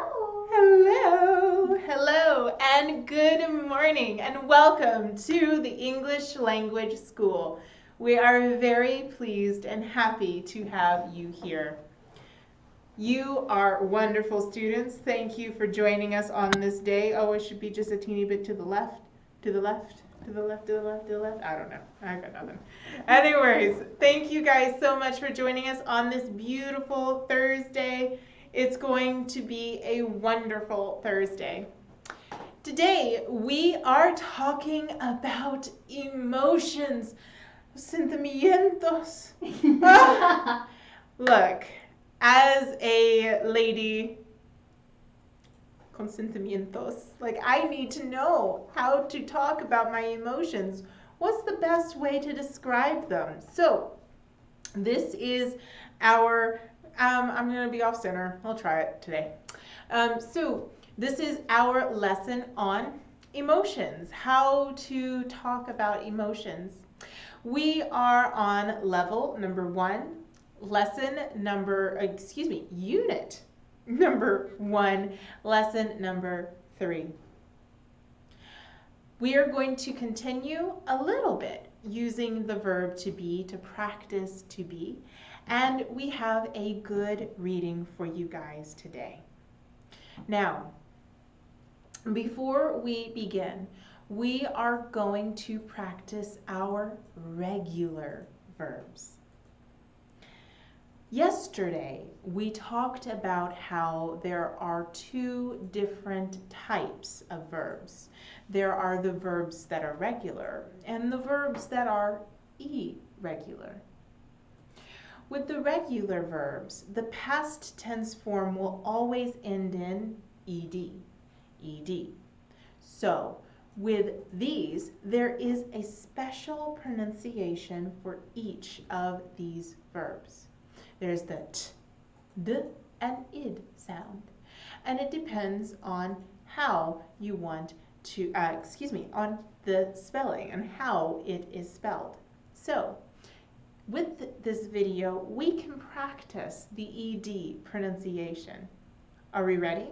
Hello, hello, and good morning, and welcome to the English Language School. We are very pleased and happy to have you here. You are wonderful students. Thank you for joining us on this day. Oh, it should be just a teeny bit to the left, to the left, to the left, to the left, to the left. I don't know. I got nothing. Anyways, thank you guys so much for joining us on this beautiful Thursday. It's going to be a wonderful Thursday. Today, we are talking about emotions, sentimientos. Ah, look, as a lady con sentimientos, like I need to know how to talk about my emotions. What's the best way to describe them? So, this is our, I'm going to be off center. I'll try it today. This is our lesson on emotions, how to talk about emotions. We are on level number 1, unit number 1, lesson number 3. We are going to continue a little bit using the verb to be, to practice to be, and we have a good reading for you guys today. Now, before we begin, we are going to practice our regular verbs. Yesterday, we talked about how there are 2 different types of verbs. There are the verbs that are regular and the verbs that are irregular. With the regular verbs, the past tense form will always end in ed. So, with these, there is a special pronunciation for each of these verbs. There's the t, d, and id sound. And it depends on how you want to, on the spelling and how it is spelled. So, with this video, we can practice the ed pronunciation. Are we ready?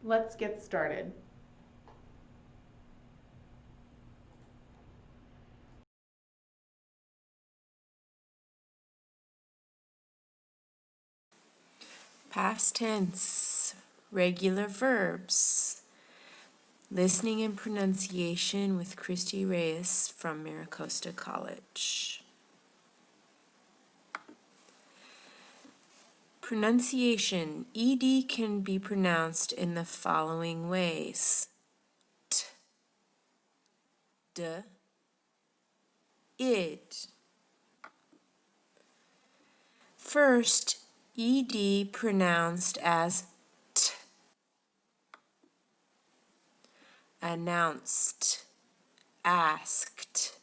Let's get started. Past tense, regular verbs. Listening and pronunciation with Christy Reyes from Miracosta College. Pronunciation. ED can be pronounced in the following ways. T, d, id. First, ED pronounced as t. Announced, asked,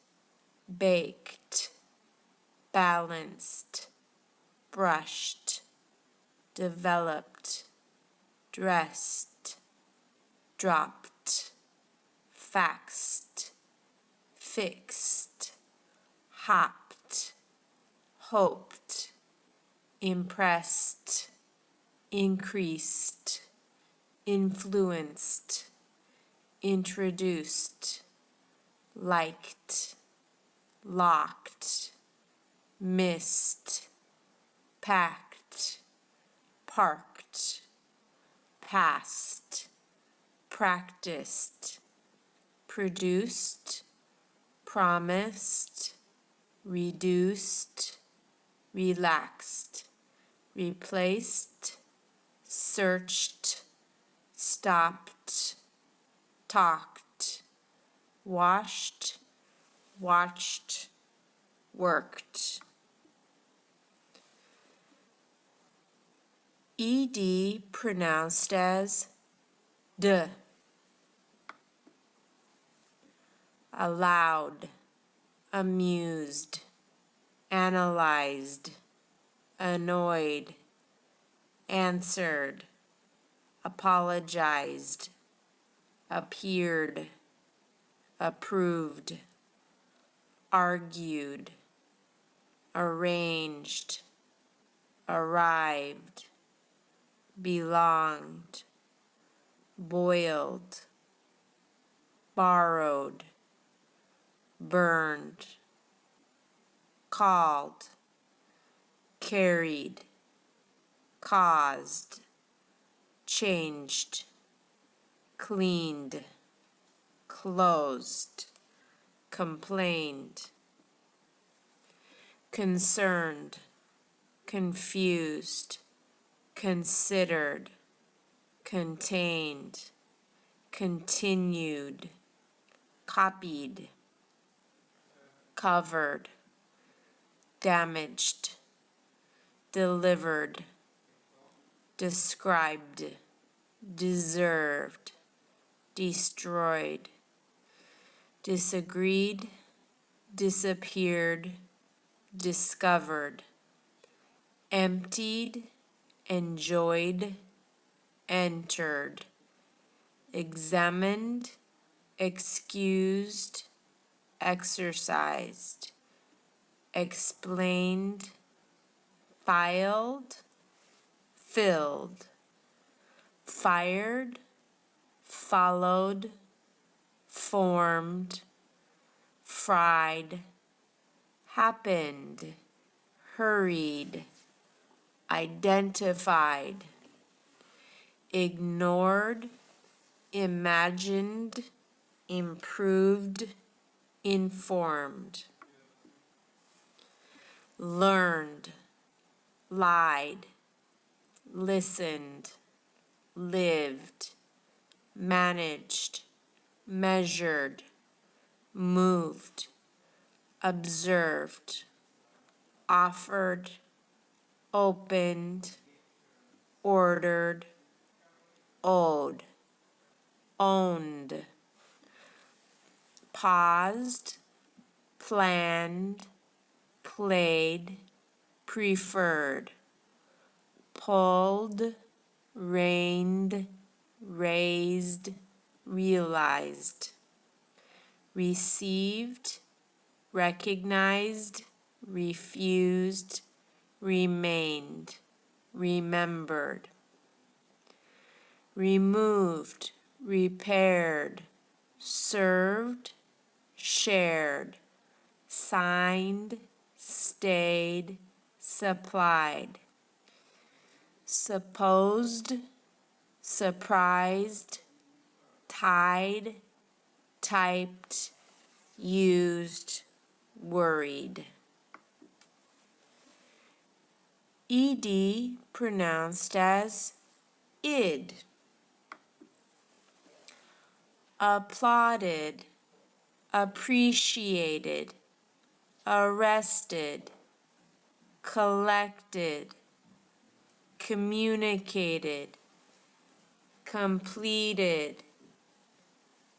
baked, balanced, brushed, developed, dressed, dropped, faxed, fixed, hopped, hoped, impressed, increased, influenced, introduced, liked, locked, missed, packed, parked, passed, practiced, produced, promised, reduced, relaxed, replaced, searched, stopped, talked, washed, watched, worked. ED pronounced as d. Allowed, amused, analyzed, annoyed, answered, apologized, appeared, approved, argued, arranged, arrived, belonged, boiled, borrowed, burned, called, carried, caused, changed, cleaned, closed, complained, concerned, confused, considered, contained, continued, copied, covered, damaged, delivered, described, deserved, destroyed, disagreed, disappeared, discovered, emptied, enjoyed, entered, examined, excused, exercised, explained, filed, filled, fired, followed, formed, fried, happened, hurried, identified, ignored, imagined, improved, informed, learned, lied, listened, lived, managed, measured, moved, observed, offered, opened, ordered, owed, owned, paused, planned, played, preferred, pulled, reigned, raised, realized, received, recognized, refused, remained, remembered, removed, repaired, served, shared, signed, stayed, supplied, supposed, surprised, tied, typed, used, worried. ED pronounced as id. Applauded, appreciated, arrested, collected, communicated, completed,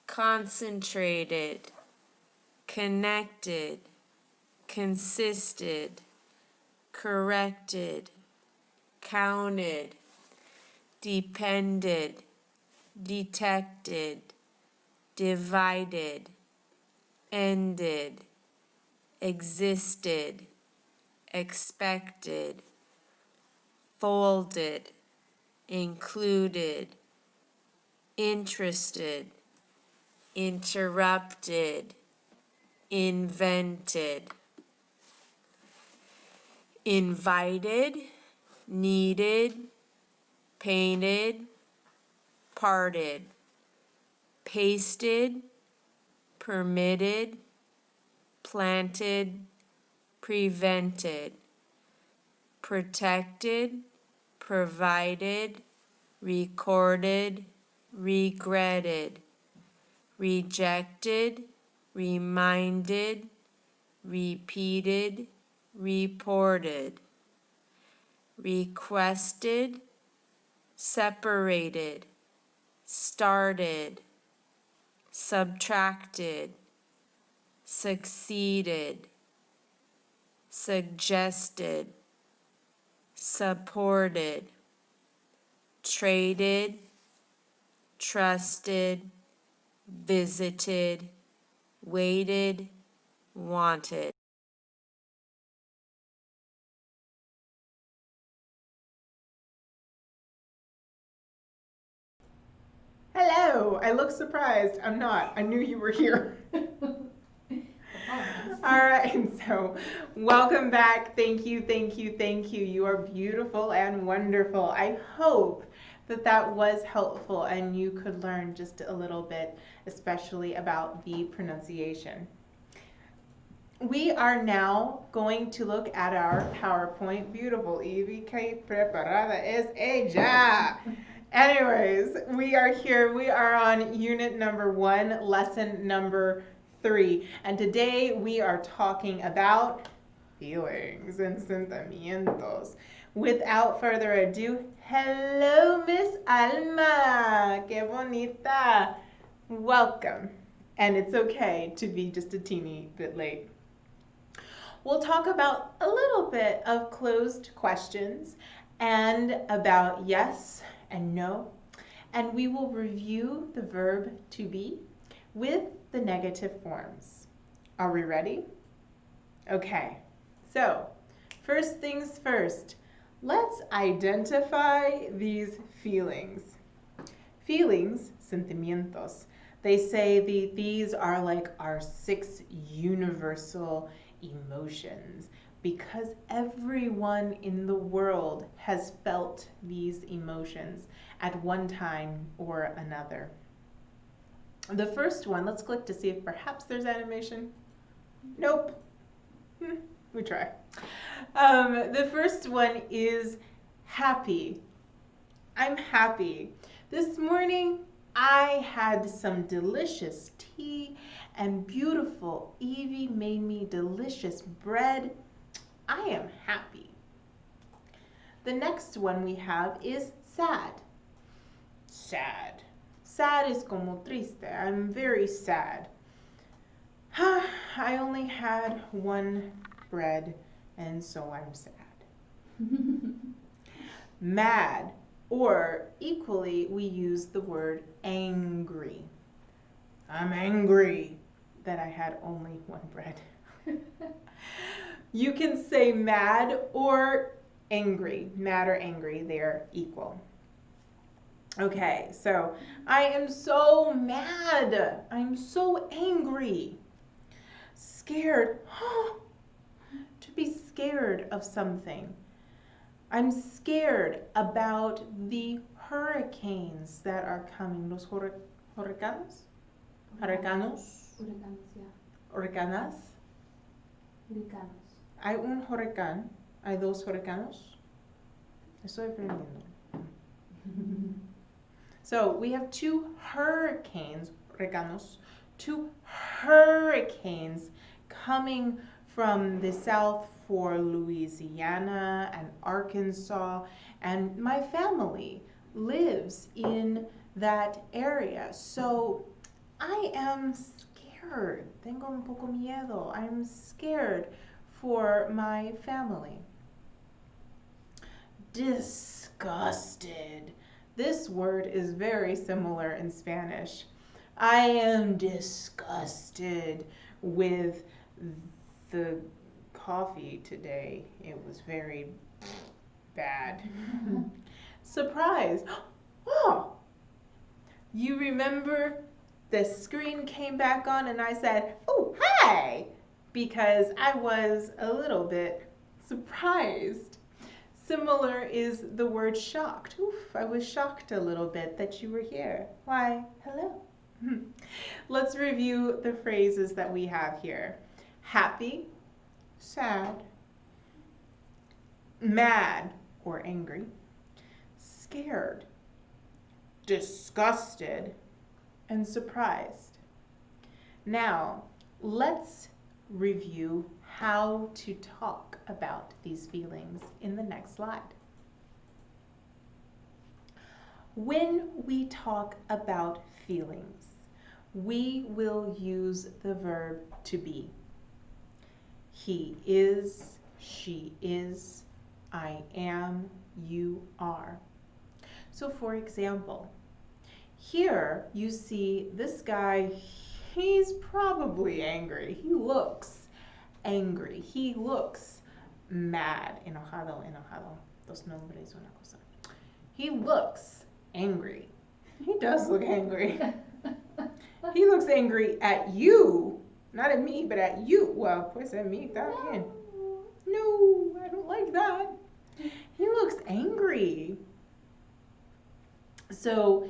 concentrated, connected, consisted, corrected, counted, depended, detected, divided, ended, existed, expected, folded, included, interested, interrupted, invented, invited, needed, painted, parted, pasted, permitted, planted, prevented, protected, provided, recorded, regretted, rejected, reminded, repeated, reported, requested, separated, started, subtracted, succeeded, suggested, supported, traded, trusted, visited, waited, wanted. Hello. I look surprised. I'm not. I knew you were here. All right, so welcome back. Thank you, thank you, thank you. You are beautiful and wonderful. I hope that that was helpful and you could learn just a little bit, especially about the pronunciation. We are now going to look at our PowerPoint. Beautiful, Evie, que preparada es ella. Anyways, we are here. We are on unit number 1, lesson number 3. And today we are talking about feelings and sentimientos. Without further ado, hello, Miss Alma. Que bonita. Welcome. And it's okay to be just a teeny bit late. We'll talk about a little bit of closed questions and about yes and no. And we will review the verb to be with the negative forms. Are we ready? Okay, so first things first, let's identify these feelings. Feelings, sentimientos, they say these are like our 6 universal emotions because everyone in the world has felt these emotions at one time or another. The first one, let's click to see if perhaps there's animation. Nope. We try. The first one is happy. I'm happy. This morning I had some delicious tea and beautiful Evie made me delicious bread. I am happy. The next one we have is sad. Sad. Sad is como triste. I'm very sad. I only had one bread and so I'm sad. Mad, or equally we use the word angry. I'm angry that I had only one bread. You can say mad or angry. Mad or angry, they're equal. Okay, so I am so mad. I'm so angry. Scared. To be scared of something. I'm scared about the hurricanes that are coming. Los huracanos? Huracanos? Huracanas? Hay un huracán. Hay 2 huracanos. Estoy aprendiendo. So we have 2 hurricanes, huracanos, 2 hurricanes coming from the south for Louisiana and Arkansas, and my family lives in that area. So I am scared. Tengo un poco miedo. I'm scared for my family. Disgusted. This word is very similar in Spanish. I am disgusted with the coffee today. It was very bad. Surprise. Oh, you remember the screen came back on and I said, oh, hi, because I was a little bit surprised. Similar is the word shocked. Oof, I was shocked a little bit that you were here. Why, hello. Let's review the phrases that we have here. Happy, sad, mad or angry, scared, disgusted, and surprised. Now, let's review how to talk about these feelings in the next slide. When we talk about feelings, we will use the verb to be. He is, she is, I am, you are. So for example, here you see this guy, he's probably angry. He looks angry. He looks mad. Enojado, enojado. Dos nombres, una cosa. He looks angry. He does look angry. He looks angry at you. Not at me, but at you. Well, pues at mí también. No, I don't like that. He looks angry. So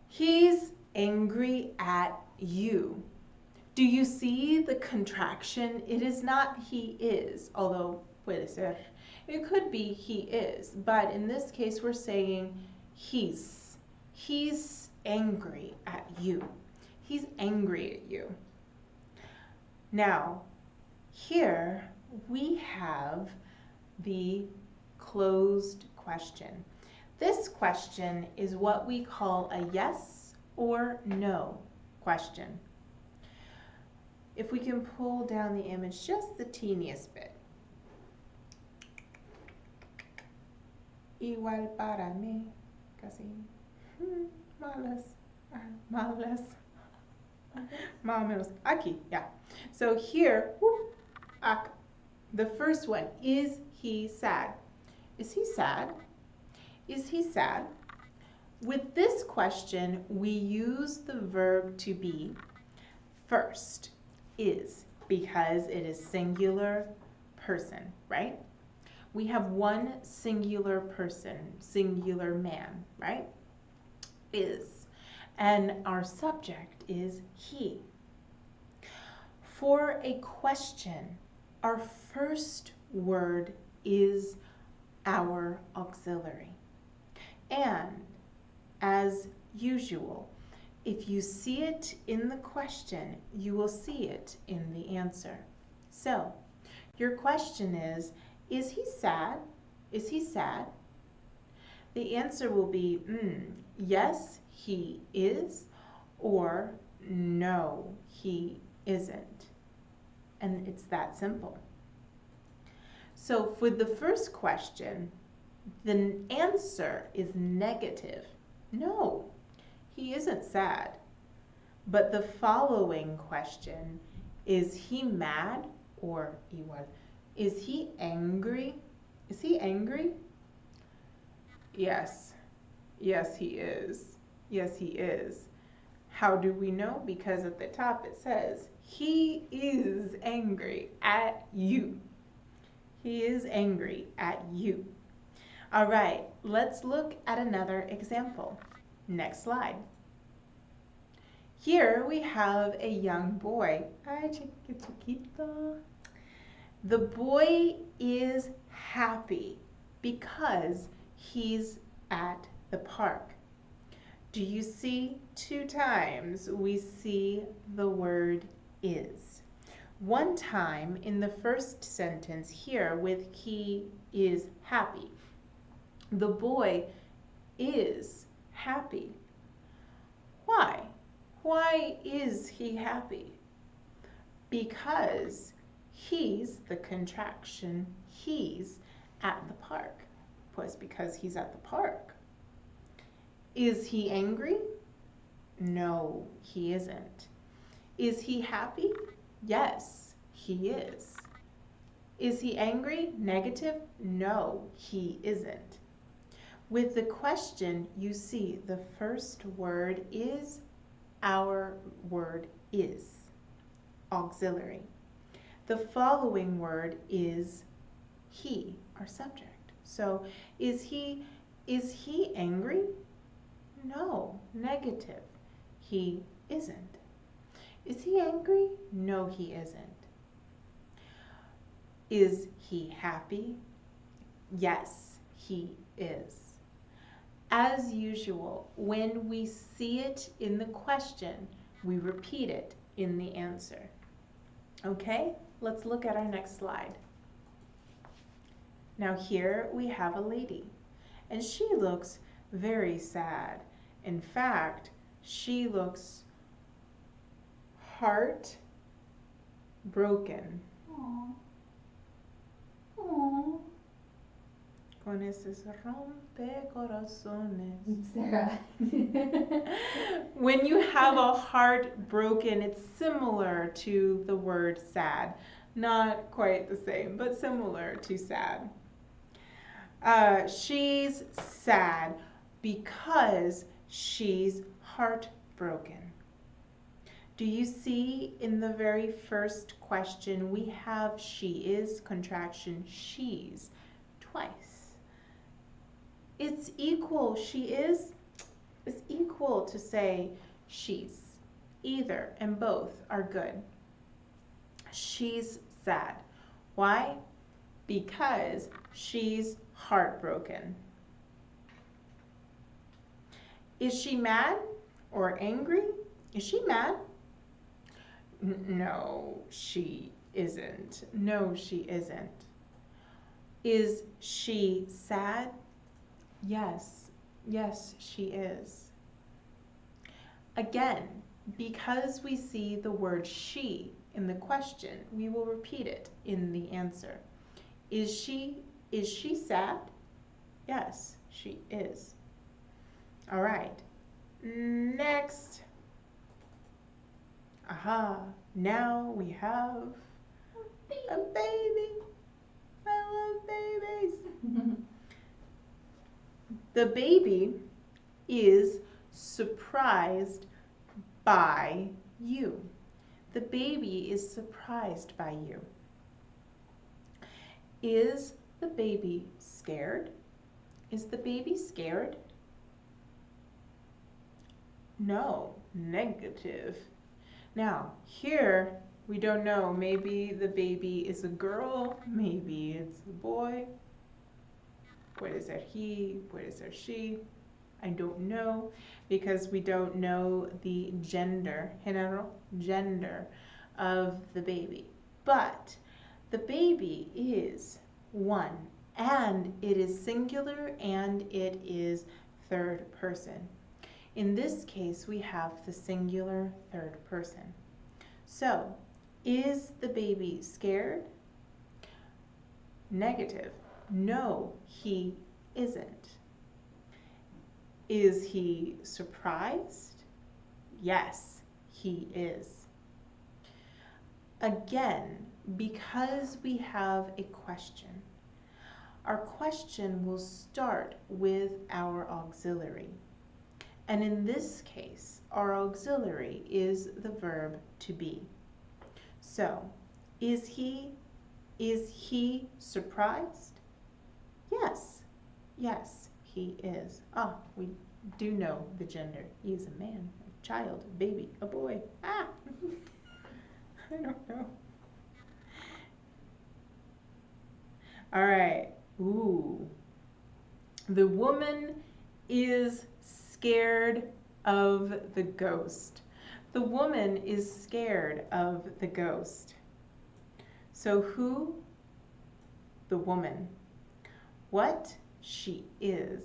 he's angry at you. Do you see the contraction? It is not he is, although puede ser. It could be he is, but in this case we're saying he's. He's angry at you. He's angry at you. Now, here we have the closed question. This question is what we call a yes or no question. If we can pull down the image just the teeniest bit. Igual para mí, casi. Más o menos. Más o menos. Aquí, yeah. So here, acá. The first one, is he sad? Is he sad? Is he sad? With this question, we use the verb to be first, is, because it is singular person, right? We have one singular person, singular man, right? Is. And our subject is he. For a question, our first word is our auxiliary. And as usual, if you see it in the question, you will see it in the answer. So, your question is he sad? Is he sad? The answer will be, yes, he is, or no, he isn't. And it's that simple. So for the first question, the answer is negative. No, he isn't sad. But the following question, is he mad or igual? Is he angry? Is he angry? Yes. Yes, he is. Yes, he is. How do we know? Because at the top it says, he is angry at you. He is angry at you. All right, let's look at another example. Next slide. Here we have a young boy. Ay, chiquito. The boy is happy because he's at the park. Do you see 2 times we see the word is? One time in the first sentence here with he is happy. The boy is happy. Why? Why is he happy? Because he's the contraction, he's at the park. Pues because he's at the park. Is he angry? No, he isn't. Is he happy? Yes, he is. Is he angry? Negative? No, he isn't. With the question, you see the first word is our word is, auxiliary. The following word is he, our subject. So is he angry? No, negative. He isn't. Is he angry? No, he isn't. Is he happy? Yes, he is. As usual, when we see it in the question, we repeat it in the answer. Okay, let's look at our next slide. Now here we have a lady, and she looks very sad. In fact, she looks heartbroken. Aww. Aww. Con esos rompecorazones. Sarah. When you have a heart broken, it's similar to the word sad. Not quite the same, but similar to sad. She's sad because She's heartbroken. Do you see in the very first question we have she is contraction she's twice. It's equal, she is equal to say she's. Either and both are good. She's sad. Why? Because she's heartbroken. Is she mad or angry? Is she mad? No, she isn't. No, she isn't. Is she sad? Yes, yes, she is. Again, because we see the word she in the question, we will repeat it in the answer. Is she sad? Yes, she is. All right. Next. Aha, now we have a baby. I love babies. The baby is surprised by you. The baby is surprised by you. Is the baby scared? Is the baby scared? No, negative. Now, here we don't know. Maybe the baby is a girl, maybe it's a boy. Puede ser he, puede ser she. I don't know because we don't know the gender, género, gender of the baby. But the baby is one, and it is singular and it is third person. In this case, we have the singular third person. So, is the baby scared? Negative. No, he isn't. Is he surprised? Yes, he is. Again, because we have a question, our question will start with our auxiliary. And in this case, our auxiliary is the verb to be. So, is he surprised? Yes, yes, he is. Ah, we do know the gender. He is a man, a child, a baby, a boy. Ah, I don't know. All right. Ooh. The woman is scared of the ghost. The woman is scared of the ghost. So who? The woman. What? She is.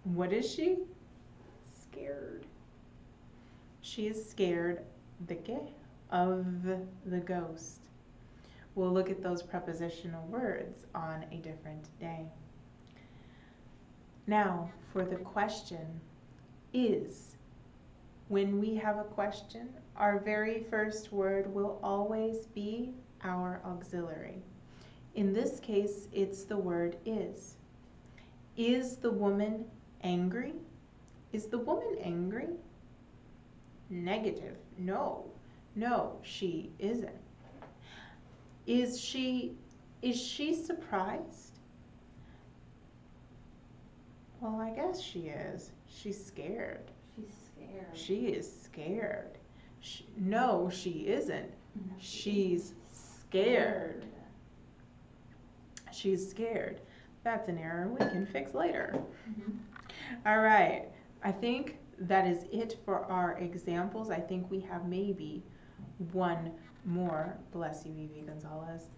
What is she? Scared. She is scared of the ghost. We'll look at those prepositional words on a different day. Now, for the question, is. When we have a question, our very first word will always be our auxiliary. In this case, it's the word is. Is the woman angry? Is the woman angry? Negative. No, no, she isn't. Is she surprised? Well, I guess she is. She's scared. She's scared. She is scared. No, she isn't. No, She's scared. She's scared. That's an error we can fix later. All right. I think that is it for our examples. I think we have maybe one more. Bless you, Evie Gonzalez.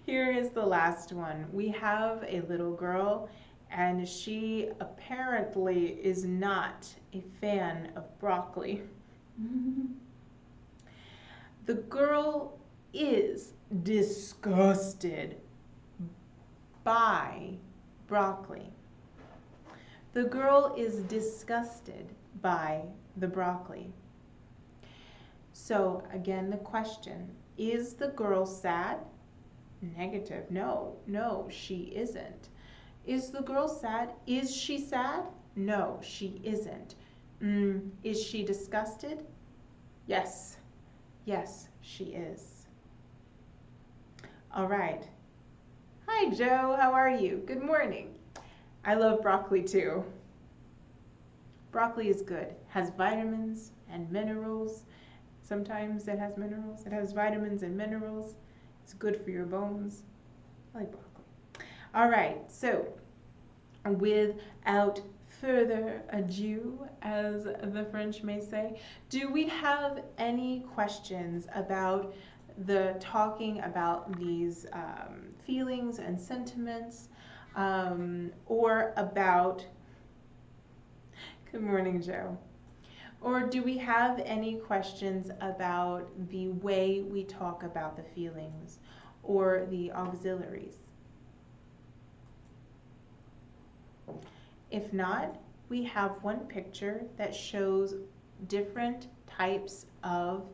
Here is the last one. We have a little girl, and she apparently is not a fan of broccoli. The girl is disgusted by broccoli. The girl is disgusted by the broccoli. So again, the question, is the girl sad? Negative. No, no, she isn't. Is the girl sad? Is she sad? No, she isn't. Is she disgusted? Yes. Yes, she is. All right. Hi, Joe. How are you? Good morning. I love broccoli too. Broccoli is good. Has vitamins and minerals. Sometimes it has minerals. It has vitamins and minerals. It's good for your bones. I like broccoli. All right, so without further ado, as the French may say, do we have any questions about the talking about these feelings and sentiments, or about, good morning, Joe, or do we have any questions about the way we talk about the feelings or the auxiliaries? If not, we have one picture that shows different types of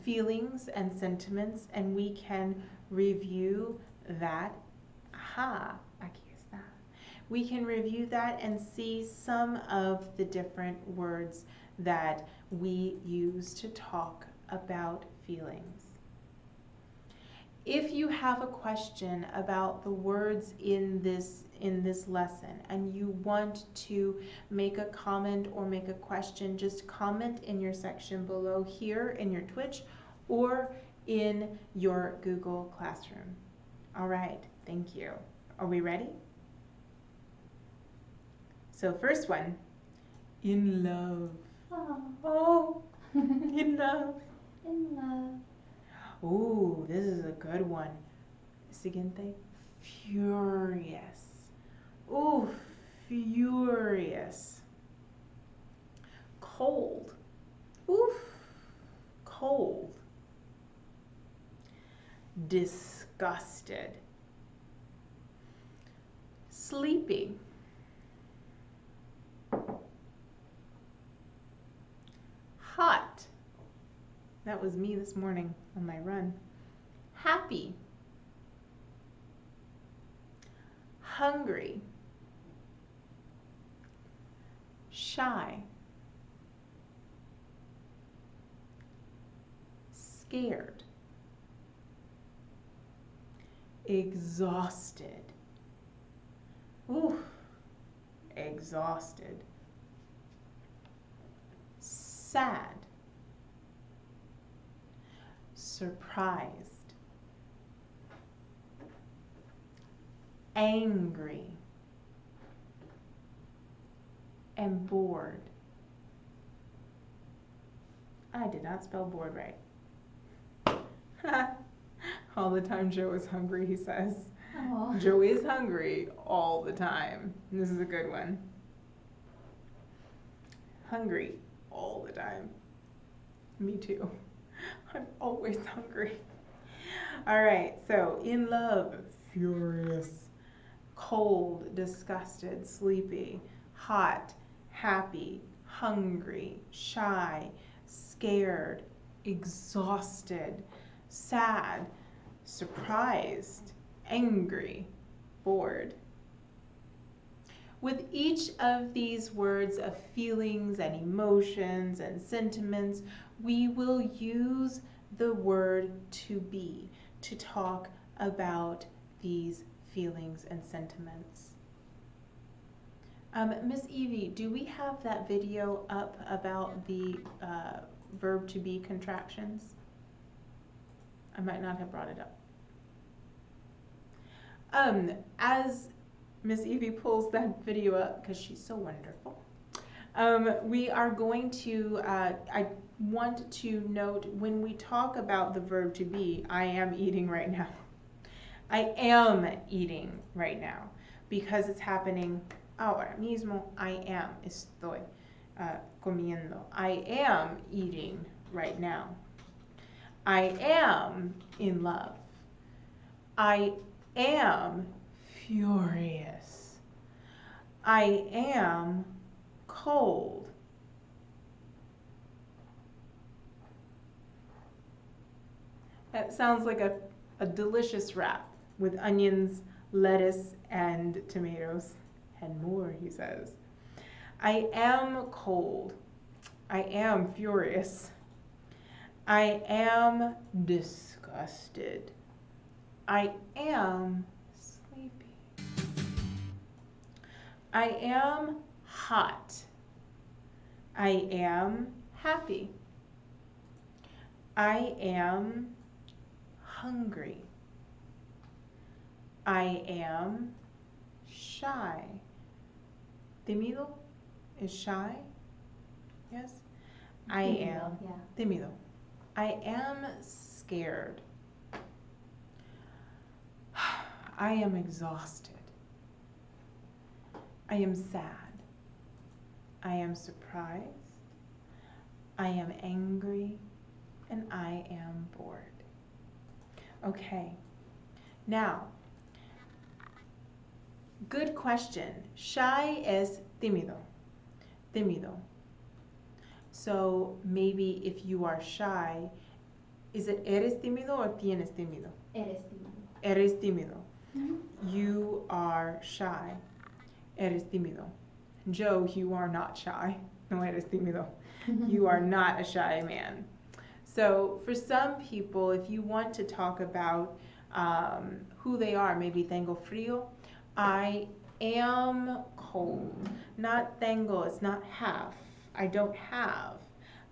feelings and sentiments, and we can review that. Aha, aquí está. We can review that and see some of the different words that we use to talk about feelings. If you have a question about the words in this lesson and you want to make a comment or make a question, just comment in your section below here in your Twitch or in your Google Classroom. All right, thank you. Are we ready? So first one, in love. Oh, in love. In love. Ooh, this is a good one. Siguiente, furious. Ooh, furious. Cold. Oof, cold. Disgusted. Sleepy. Hot. That was me this morning on my run. Happy. Hungry. Shy. Scared. Exhausted. Ooh, exhausted. Sad. Surprised. Angry. And bored. I did not spell bored right. All the time Joe is hungry, he says. Oh. Joe is hungry all the time. This is a good one. Hungry all the time. Me too. I'm always hungry. All right, so in love, furious, cold, disgusted, sleepy, hot, happy, hungry, shy, scared, exhausted, sad, surprised, angry, bored. With each of these words of feelings and emotions and sentiments, we will use the word to be to talk about these feelings and sentiments. Miss Evie, do we have that video up about the verb to be contractions? I might not have brought it up. As Miss Evie pulls that video up, because she's so wonderful, we are going to, I want to note when we talk about the verb to be, I am eating right now. I am eating right now because it's happening ahora mismo. I am, estoy comiendo. I am eating right now. I am in love. I am furious. I am cold. That sounds like a delicious wrap with onions, lettuce and tomatoes and more, he says. I am cold. I am furious. I am disgusted. I am sleepy. I am hot. I am happy. I am hungry. I am shy. Temido is shy? Yes? I am Yeah. temido. I am scared. I am exhausted. I am sad. I am surprised. I am angry. And I am bored. Okay. Now, good question. Shy is tímido. Tímido. So maybe if you are shy, is it eres tímido or tienes tímido? Eres tímido. Eres tímido. Mm-hmm. You are shy. Eres tímido. Joe, you are not shy. No eres tímido. You are not a shy man. So for some people, if you want to talk about who they are, maybe tengo frío, I am cold. Not tengo, it's not have. I don't have.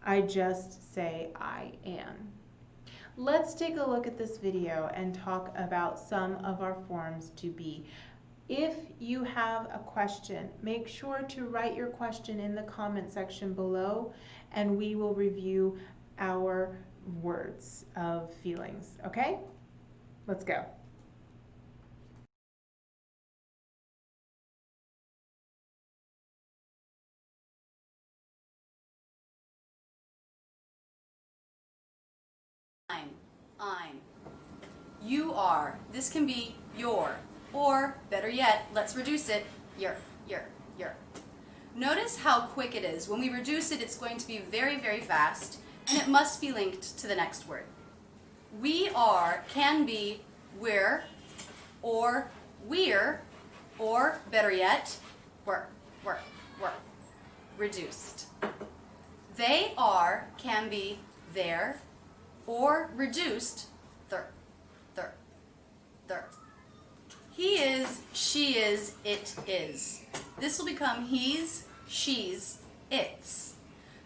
I just say I am. Let's take a look at this video and talk about some of our forms to be. If you have a question, make sure to write your question in the comment section below, and we will review our words of feelings, okay? Let's go. I'm. You are. This can be your. Or, better yet, let's reduce it, your. Notice how quick it is. When we reduce it, it's going to be very, very fast, and it must be linked to the next word. We are can be we're, or we're, or, better yet, we're. Reduced. They are can be their, or reduced, thir. He is, she is, it is. This will become he's, she's, its.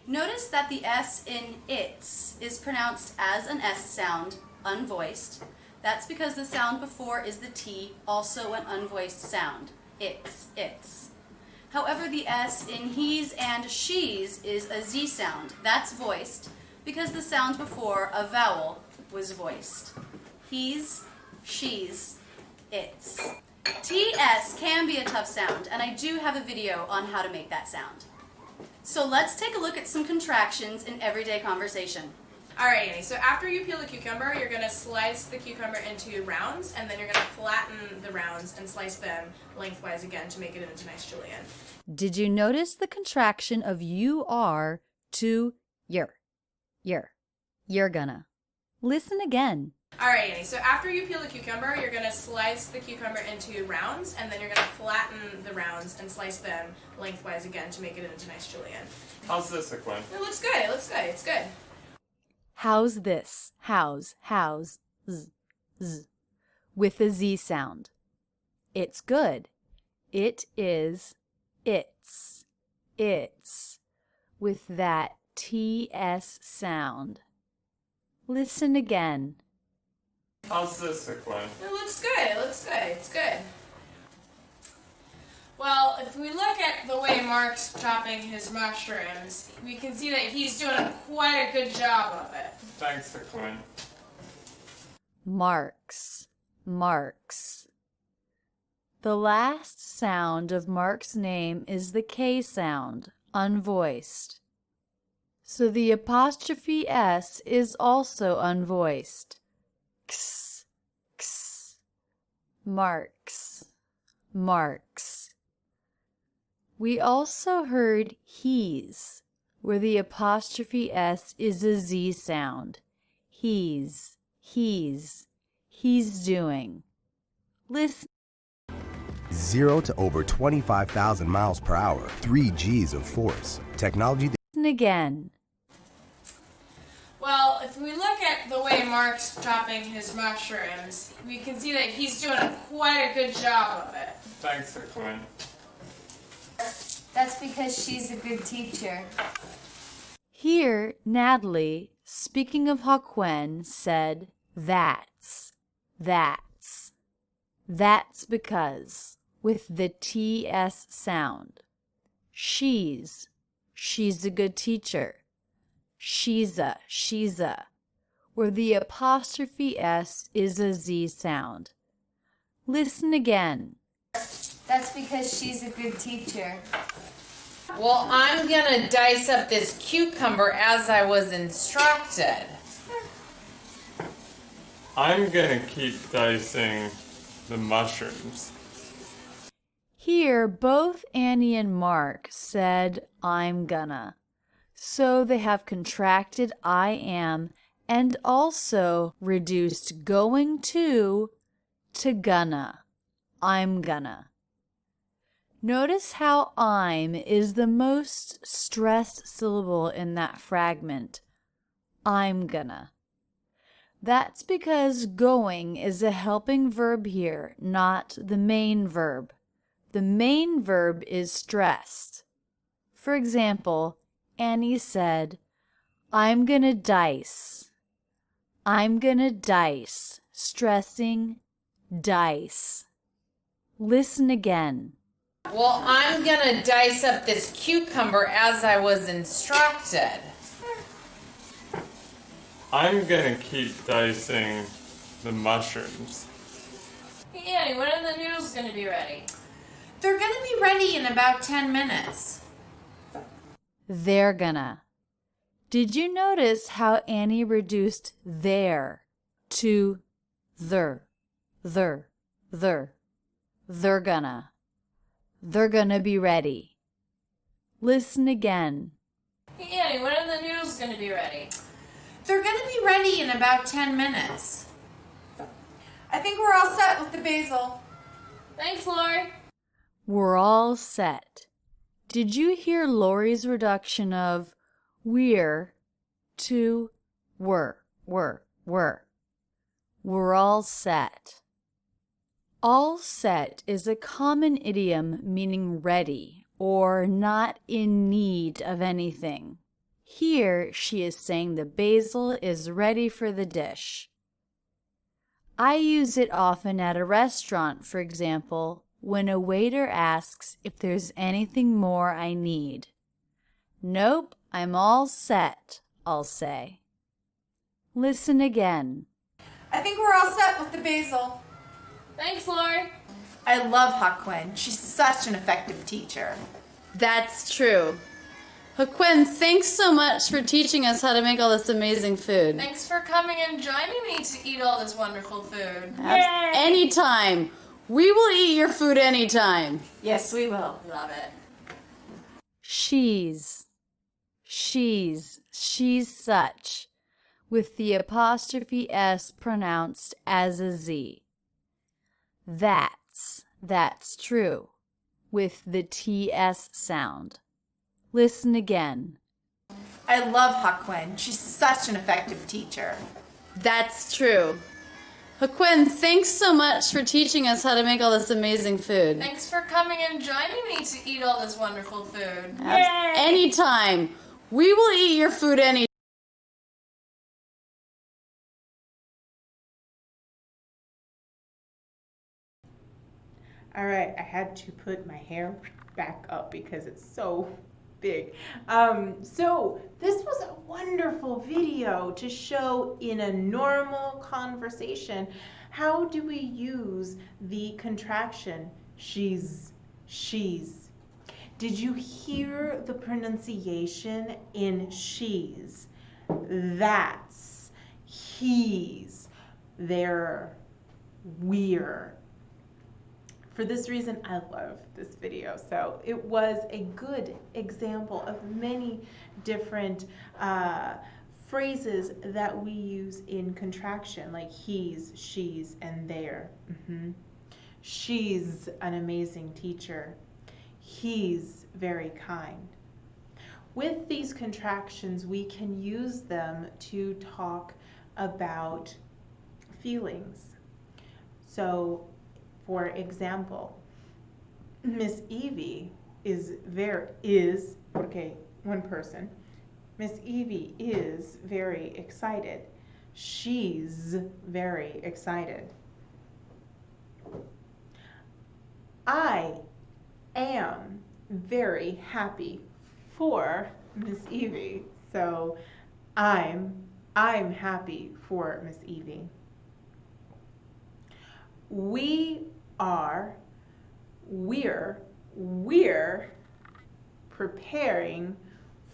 Notice that the S in its is pronounced as an S sound, unvoiced. That's because the sound before is the T, also an unvoiced sound. Its. However, the S in he's and she's is a Z sound. That's voiced because the sound before, a vowel, was voiced. He's, she's, its. TS can be a tough sound, and I do have a video on how to make that sound. So let's take a look at some contractions in everyday conversation. Alright, Annie, so after you peel a cucumber, you're going to slice the cucumber into rounds, and then you're going to flatten the rounds and slice them lengthwise again to make it into nice julienne. Did you notice the contraction of you are to you're? You're gonna. Listen again. Alright, Annie, so after you peel a cucumber, you're going to slice the cucumber into rounds, and then you're going to flatten the rounds and slice them lengthwise again to make it into nice julienne. How's this, Quinn? It looks good, it's good. How's this? How's, z, with a Z sound. It's good. It is, it's, with that TS sound. Listen again. How's this, Quinn? It looks good, it's good. Well, if we look at the way Mark's chopping his mushrooms, we can see that he's doing quite a good job of it. Thanks, Quinn. Marks. The last sound of Mark's name is the K sound, unvoiced. So the apostrophe S is also unvoiced. X. Marks. We also heard he's, where the apostrophe S is a Z sound. He's doing. Listen. 0 to over 25,000 miles per hour, 3 Gs of force. Technology that Listen again. Well, if we look at the way Mark's chopping his mushrooms, we can see that he's doing quite a good job of it. Thanks, Sir Quinn. That's because she's a good teacher. Here, Natalie, speaking of Haquen, said, that's. That's because, with the TS sound. She's a good teacher. She's a, where the apostrophe S is a Z sound. Listen again. That's because she's a good teacher. Well, I'm gonna dice up this cucumber as I was instructed. I'm gonna keep dicing the mushrooms. Here, both Annie and Mark said, I'm gonna. So they have contracted I am and also reduced going to gonna. I'm gonna. Notice how I'm is the most stressed syllable in that fragment. I'm gonna. That's because going is a helping verb here, not the main verb. The main verb is stressed. For example, Annie said, I'm gonna dice. I'm gonna dice, stressing dice. Listen again. Well, I'm gonna dice up this cucumber as I was instructed. I'm gonna keep dicing the mushrooms. Hey, Annie, when are the noodles going to be ready? They're going to be ready in about 10 minutes. They're gonna. Did you notice how Annie reduced there to they're gonna. They're gonna be ready. Listen again. Hey, Annie, when are the noodles going to be ready? They're going to be ready in about 10 minutes. I think we're all set with the basil. Thanks, Lori. We're all set. Did you hear Lori's reduction of we're to were? We're all set. All set is a common idiom meaning ready or not in need of anything. Here she is saying the basil is ready for the dish. I use it often at a restaurant, for example, when a waiter asks if there's anything more I need. Nope, I'm all set, I'll say. Listen again. I think we're all set with the basil. Thanks, Lori. I love Haquen. She's such an effective teacher. That's true. Haquen, thanks so much for teaching us how to make all this amazing food. Thanks for coming and joining me to eat all this wonderful food. Anytime. We will eat your food anytime. Yes, we will. Love it. She's such, with the apostrophe S pronounced as a Z. That's true, with the TS sound. Listen again. I love Haquen. She's such an effective teacher. That's true. Haquen, thanks so much for teaching us how to make all this amazing food. Thanks for coming and joining me to eat all this wonderful food. Anytime. We will eat your food anytime. All right, I had to put my hair back up because it's so big. So this was a wonderful video to show in a normal conversation, how do we use the contraction she's. Did you hear the pronunciation in she's? That's, he's, they're, we're. For this reason, I love this video. So it was a good example of many different phrases that we use in contraction, like he's, she's, and they're. She's an amazing teacher. He's very kind. With these contractions, we can use them to talk about feelings. So, for example, Miss Evie one person. Miss Evie is very excited. She's very excited. I am very happy for Miss Evie. So I'm happy for Miss Evie. We're preparing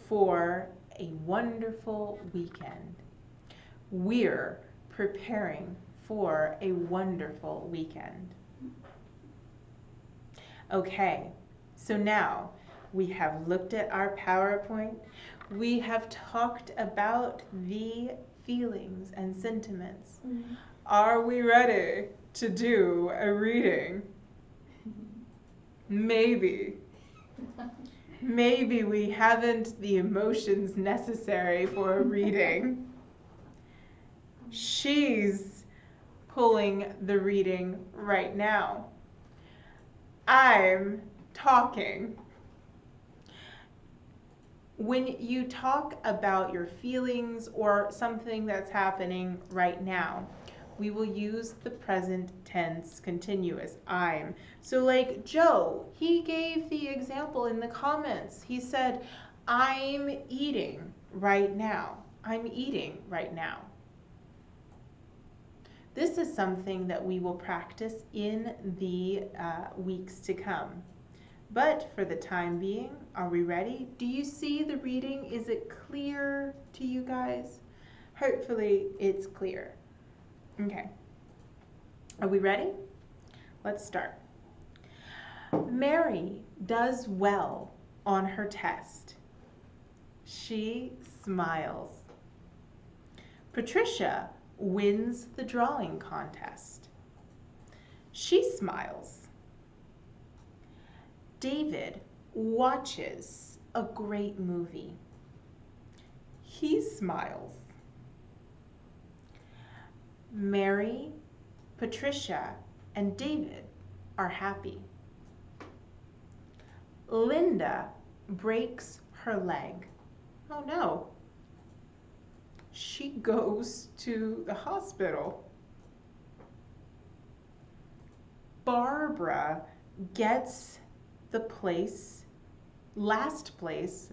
for a wonderful weekend. We're preparing for a wonderful weekend. Okay, so now we have looked at our PowerPoint. We have talked about the feelings and sentiments. Are we ready to do a reading? Maybe. Maybe we haven't the emotions necessary for a reading. She's pulling the reading right now. I'm talking. When you talk about your feelings or something that's happening right now, we will use the present tense continuous, I'm. So like Joe, he gave the example in the comments. He said, I'm eating right now. I'm eating right now. This is something that we will practice in the weeks to come. But for the time being, are we ready? Do you see the reading? Is it clear to you guys? Hopefully it's clear. Okay. Are we ready? Let's start. Mary does well on her test. She smiles. Patricia wins the drawing contest. She smiles. David watches a great movie. He smiles. Mary, Patricia, and David are happy. Linda breaks her leg. Oh no. She goes to the hospital. Barbara gets the last place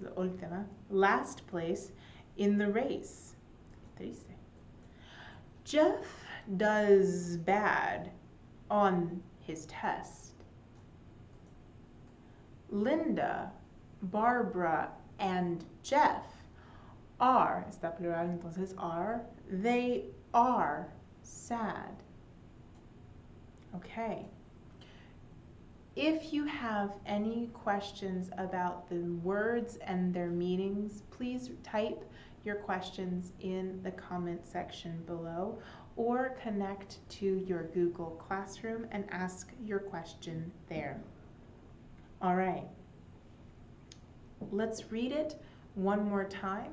in the race. Triste. Jeff does bad on his test. Linda, Barbara, and Jeff are, está plural entonces they are sad. Okay. If you have any questions about the words and their meanings, please type your questions in the comment section below or connect to your Google Classroom and ask your question there. All right. Let's read it one more time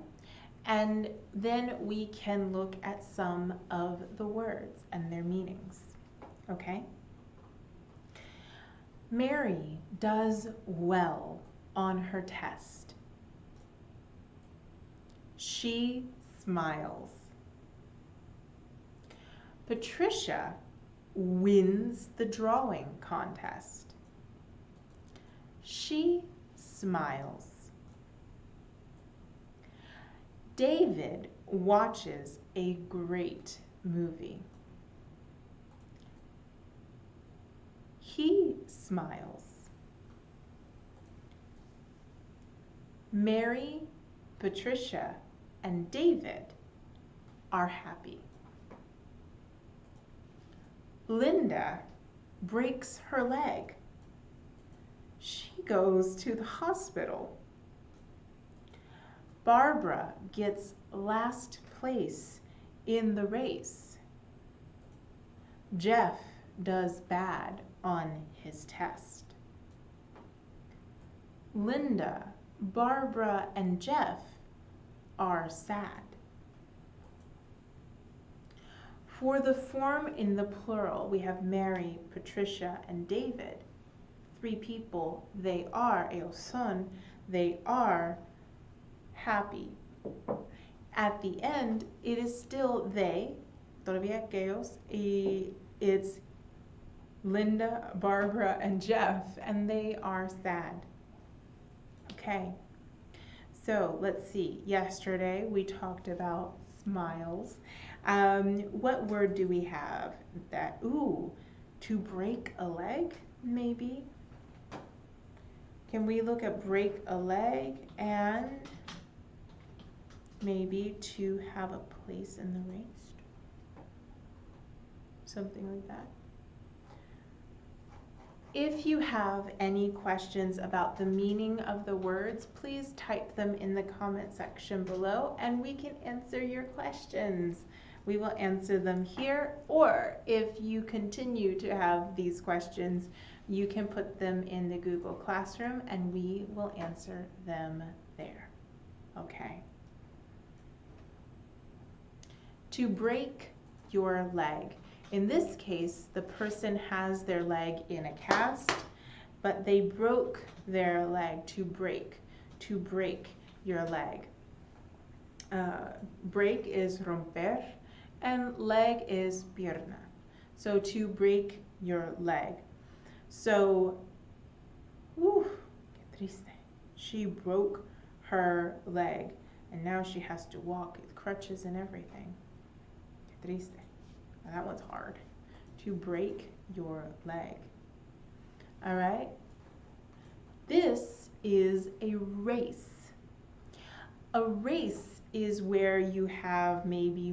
and then we can look at some of the words and their meanings. Okay? Mary does well on her test. She smiles. Patricia wins the drawing contest. She smiles. David watches a great movie. He smiles. Mary, Patricia, and David are happy. Linda breaks her leg. She goes to the hospital. Barbara gets last place in the race. Jeff does bad on his test. Linda, Barbara, and Jeff are sad. For the form in the plural, we have Mary, Patricia, and David. 3 people, they are, ellos son, they are happy. At the end, it is still they, todavía aquellos, y it's Linda, Barbara, and Jeff, and they are sad. Okay, so let's see. Yesterday we talked about smiles. What word do we have? To break a leg, maybe? Can we look at break a leg and maybe to have a place in the race? Something like that. If you have any questions about the meaning of the words, please type them in the comment section below and we can answer your questions. We will answer them here, or if you continue to have these questions, you can put them in the Google Classroom and we will answer them there. Okay. To break your leg. In this case, the person has their leg in a cast, but they broke their leg. To break your leg. Break is romper, and leg is pierna. So to break your leg. So, que triste. She broke her leg, and now she has to walk with crutches and everything. Que triste. That one's hard. To break your leg. All right? This is a race. A race is where you have maybe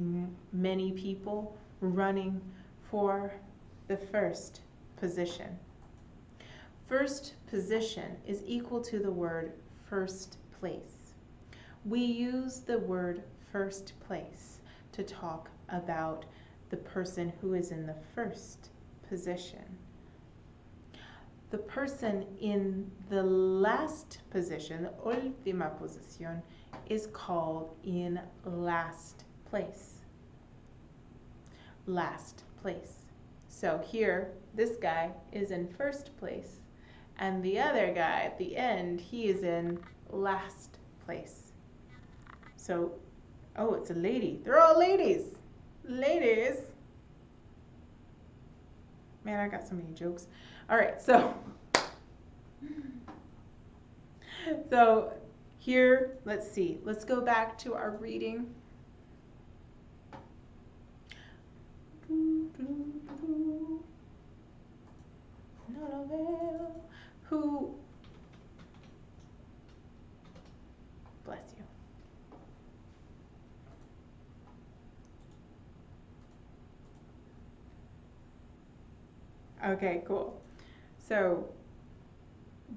many people running for the first position. First position is equal to the word first place. We use the word first place to talk about the person who is in the first position. The person in the last position, the última posición, is called in last place. Last place. So here, this guy is in first place, and the other guy at the end, he is in last place. So, oh, it's a lady. They're all ladies. Ladies. Man, I got so many jokes. All right, so here, let's see. Let's go back to our reading. Who, bless you. Okay, cool. So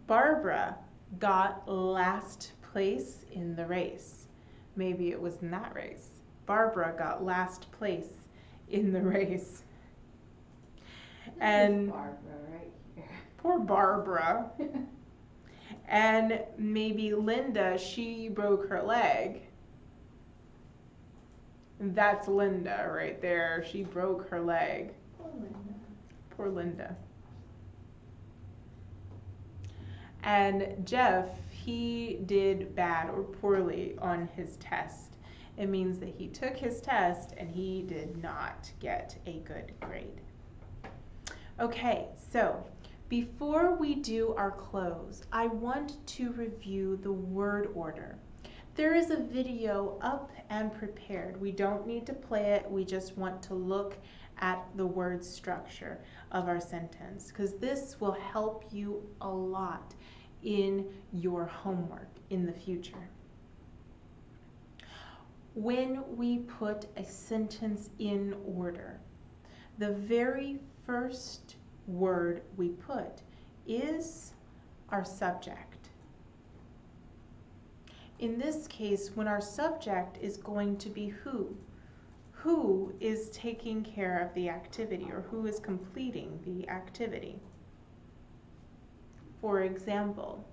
Barbara got last place in the race. Maybe it was in that race. Barbara got last place in the race. And Barbara right here. Poor Barbara. And maybe Linda, she broke her leg. That's Linda right there. She broke her leg. Poor Linda. Poor Linda. And Jeff, he did bad or poorly on his test. It means that he took his test and he did not get a good grade. Okay, so before we do our close, I want to review the word order. There is a video up and prepared. We don't need to play it. We just want to look at the word structure of our sentence, because this will help you a lot in your homework in the future. When we put a sentence in order, the very first word we put is our subject. In this case, when our subject is going to be who is taking care of the activity or who is completing the activity. For example,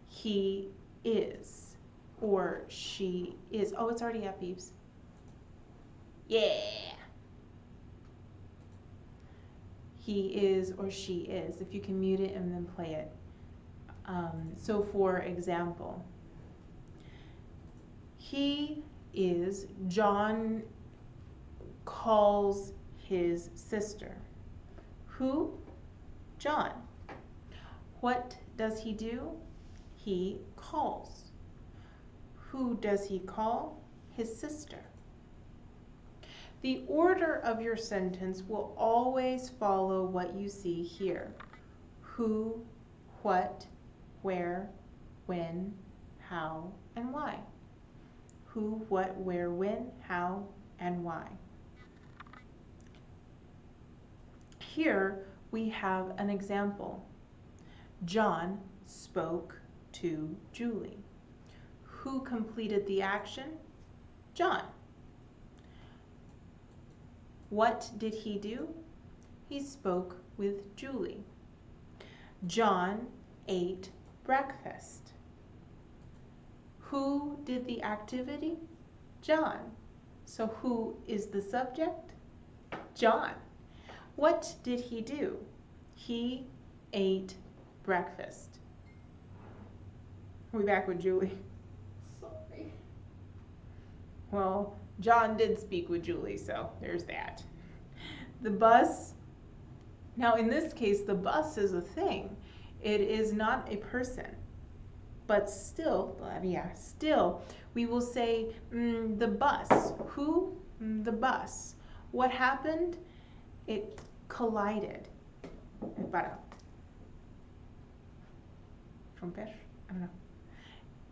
he is or she is. Oh, it's already up, Eves. Yeah. He is or she is. If you can mute it and then play it. So for example, he is, John calls his sister. Who? John. What does he do? He calls. Who does he call? His sister. The order of your sentence will always follow what you see here. Who, what, where, when, how, and why. Who, what, where, when, how, and why. Here we have an example. John spoke to Julie. Who completed the action? John. What did he do? He spoke with Julie. John ate breakfast. Who did the activity? John. So who is the subject? John. What did he do? He ate breakfast. Are we back with Julie? Sorry. Well, John did speak with Julie, so there's that. The bus. Now in this case, the bus is a thing. It is not a person. But still, we will say the bus. Who? The bus. What happened? It collided. Para. Romper? I don't know.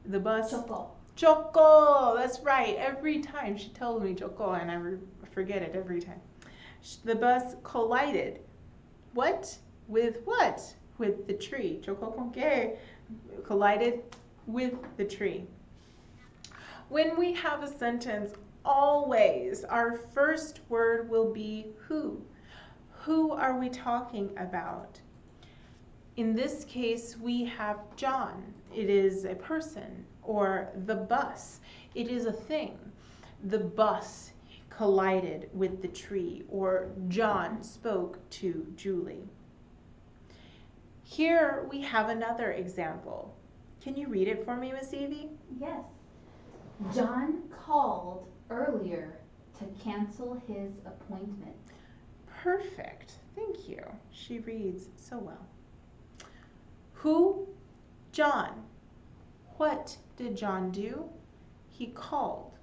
The bus. Chocó. Chocó. That's right. Every time she told me chocó, and I forget it every time. The bus collided. What? With what? With the tree. Chocó con qué? Collided with the tree. When we have a sentence, always our first word will be who. Who are we talking about? In this case, we have John. It is a person. Or the bus. It is a thing. The bus collided with the tree. Or John spoke to Julie. Here we have another example. Can you read it for me, Miss Evie? Yes. John called earlier to cancel his appointment. Perfect. Thank you. She reads so well. Who? John. What did John do? He called.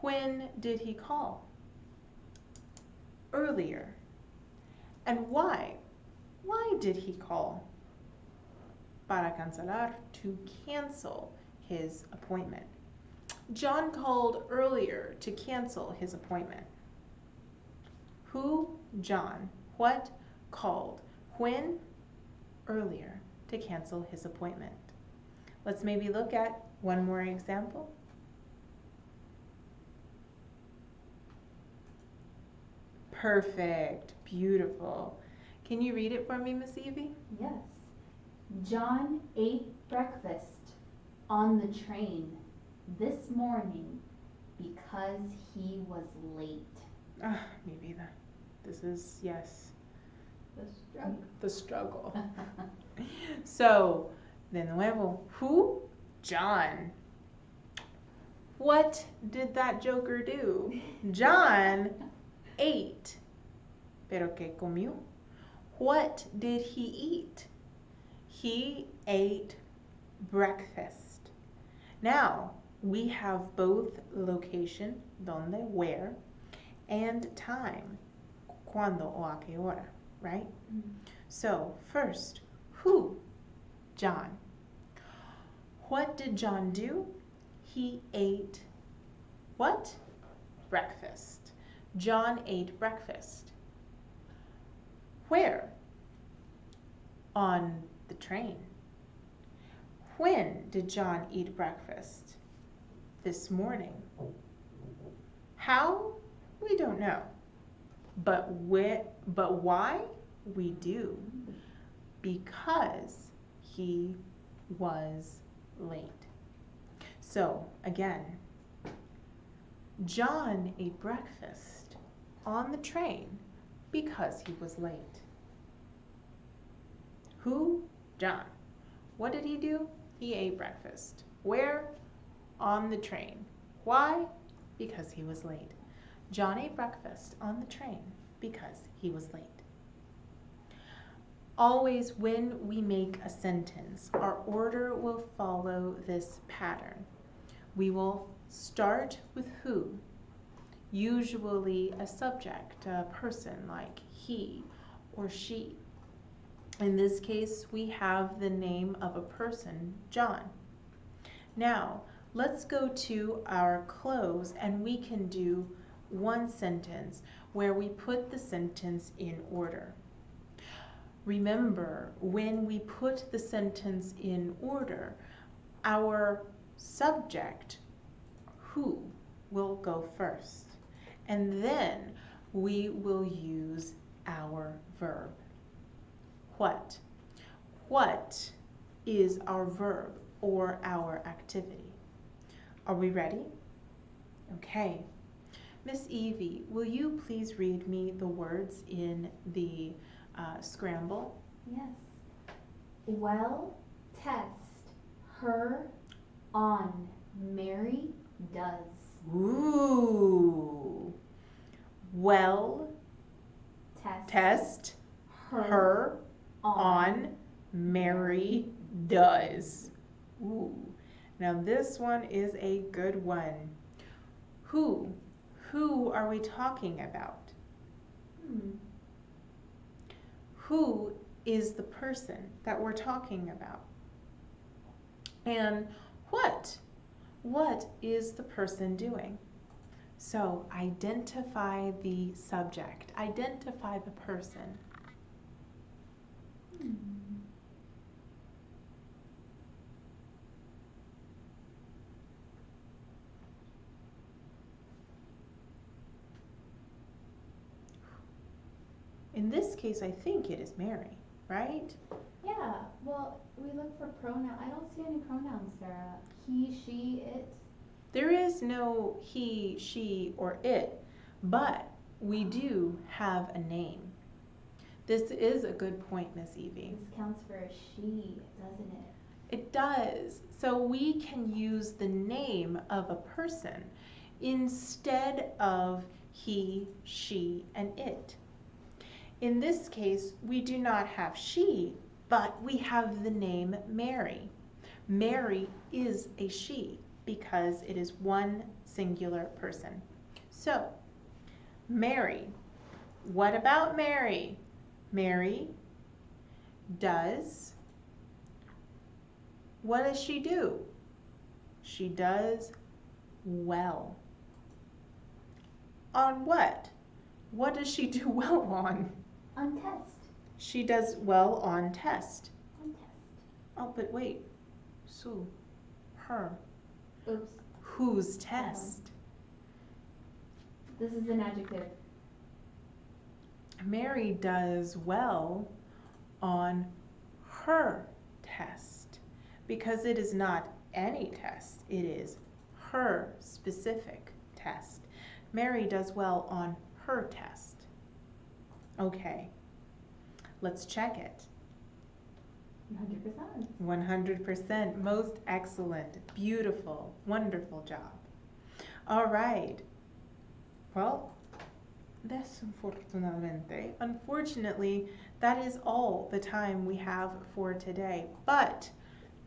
When did he call? Earlier. And why? Why did he call? Para cancelar, to cancel his appointment. John called earlier to cancel his appointment. Who? John. What? Called. When? Earlier to cancel his appointment. Let's maybe look at one more example. Perfect. Beautiful. Can you read it for me, Miss Evie? Yes. John ate breakfast on the train this morning because he was late. Maybe this is, yes, The struggle. the struggle. So, de nuevo, who? John. What did that joker do? John ate. Pero ¿qué comió? What did he eat? He ate breakfast. Now, we have both location, donde, where, and time, cuándo o a qué hora, right? So, first, who? John. What did John do? He ate what? Breakfast. John ate breakfast. Where? On the train. When did John eat breakfast? This morning. How? We don't know. But why? We do. Because he was late. So again, John ate breakfast on the train because he was late. Who? John. What did he do? He ate breakfast. Where? On the train. Why? Because he was late. John ate breakfast on the train because he was late. Always when we make a sentence, our order will follow this pattern. We will start with who, usually a subject, a person like he or she. In this case, we have the name of a person, John. Now, let's go to our close and we can do one sentence where we put the sentence in order. Remember, when we put the sentence in order, our subject, who, will go first. And then we will use our verb. What? What is our verb or our activity? Are we ready? Okay. Miss Evie, will you please read me the words in the scramble? Yes. Well, test, her, on, Mary, does. Ooh. Well, test, her, on, Mary, does. Ooh. Now this one is a good one. Who? Who are we talking about? Who is the person that we're talking about? And what? What is the person doing? So identify the subject. Identify the person. In this case, I think it is Mary, right? Yeah, well, we look for pronoun. I don't see any pronouns, Sarah. He, she, it. There is no he, she, or it, but we do have a name. This is a good point, Miss Evie. This counts for a she, doesn't it? It does. So we can use the name of a person instead of he, she, and it. In this case, we do not have she, but we have the name Mary. Mary is a she because it is one singular person. So, Mary. What about Mary? Mary does. What does she do? She does well. On what? What does she do well on? On test. She does well on test. On test. Oh, but wait. So, her. Oops. Whose test? This is an adjective. Mary does well on her test because it is not any test, it is her specific test. Mary does well on her test. Okay, let's check it. 100%. 100%, most excellent, beautiful, wonderful job. All right, well, unfortunately, that is all the time we have for today. But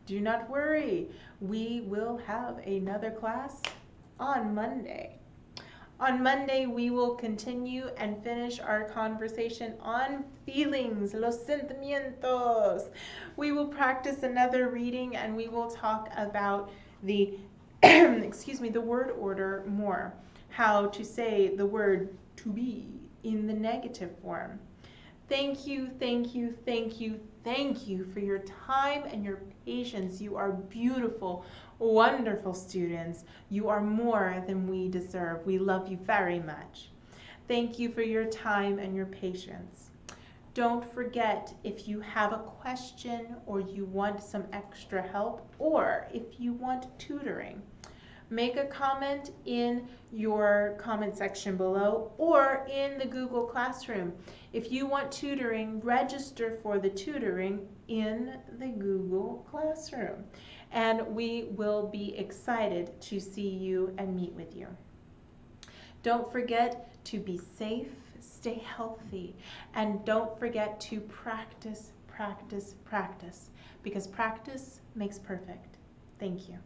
do not worry, we will have another class on Monday. On Monday, we will continue and finish our conversation on feelings, los sentimientos. We will practice another reading and we will talk about the, excuse me, the word order more. How to say the word to be in the negative form. Thank you, thank you, thank you, thank you for your time and your patience. You are beautiful, wonderful students. You are more than we deserve. We love you very much. Thank you for your time and your patience. Don't forget, if you have a question or you want some extra help, or if you want tutoring, make a comment in your comment section below or in the Google Classroom. If you want tutoring, register for the tutoring in the Google Classroom. And we will be excited to see you and meet with you. Don't forget to be safe, stay healthy, and don't forget to practice, practice, practice, because practice makes perfect. Thank you.